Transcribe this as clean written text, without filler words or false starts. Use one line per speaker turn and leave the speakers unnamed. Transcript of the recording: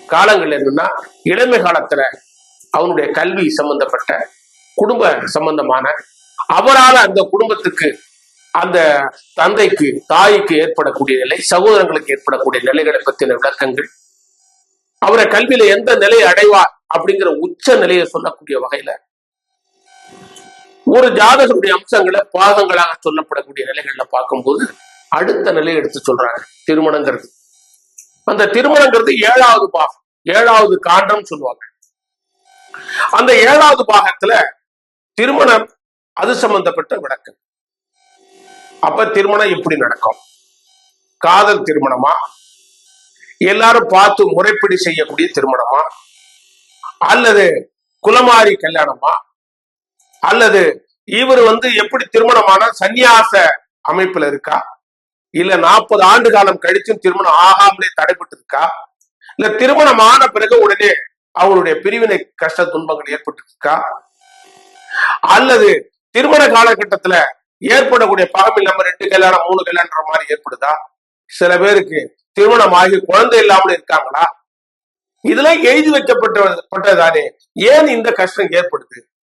காலங்கள் என்னன்னா, இளமை காலத்துல அவனுடைய கல்வி சம்பந்தப்பட்ட குடும்ப சம்பந்தமான அவரால் அந்த குடும்பத்துக்கு, அந்த தந்தைக்கு தாய்க்கு ஏற்படக்கூடிய நிலை, சகோதரங்களுக்கு ஏற்படக்கூடிய நிலைகளை பற்றின விளக்கங்கள், அவரை கல்வியில எந்த நிலையை அடைவார் அப்படிங்கிற உச்ச நிலையை சொல்லக்கூடிய வகையில ஒரு ஜாதகருடைய அம்சங்களை பாகங்களாக சொல்லப்படக்கூடிய நிலைகள்ல பார்க்கும்போது அடுத்த நிலையை எடுத்து சொல்றாங்க திருமணங்கிறது. அந்த திருமணங்கிறது 7வது பாகம், 7வது காண்டம் சொல்லுவாங்க. அந்த 7வது பாகத்துல திருமணம் அது சம்பந்தப்பட்ட விளக்கம். அப்ப திருமணம் எப்படி நடக்கும்? காதல் திருமணமா, எல்லாரும் பார்த்து முறைப்படி செய்யக்கூடிய திருமணமா, அல்லது குலமாரி கல்யாணமா, அல்லது இவர் எப்படி திருமணமான சந்நியாச அமைப்புல இருக்கா, இல்ல 40 ஆண்டு காலம் கழிச்சும் திருமணம் ஆகாமலே தடைப்பட்டு இருக்கா, இல்ல திருமணம் ஆன பிறகு உடனே அவங்களுடைய பிரிவினை கஷ்ட துன்பங்கள் ஏற்பட்டு இருக்கா, அல்லது திருமண காலகட்டத்துல ஏற்படக்கூடிய பகம் இல்லாம 2 கல்யாணம் 3 கல்யாணம் மாதிரி ஏற்படுதா, சில பேருக்கு திருமணம் ஆகி குழந்தை இல்லாமல் இருக்காங்களா, இதெல்லாம் எழுதி வைக்கப்பட்டதானே, ஏன் இந்த கஷ்டம் ஏற்படுது?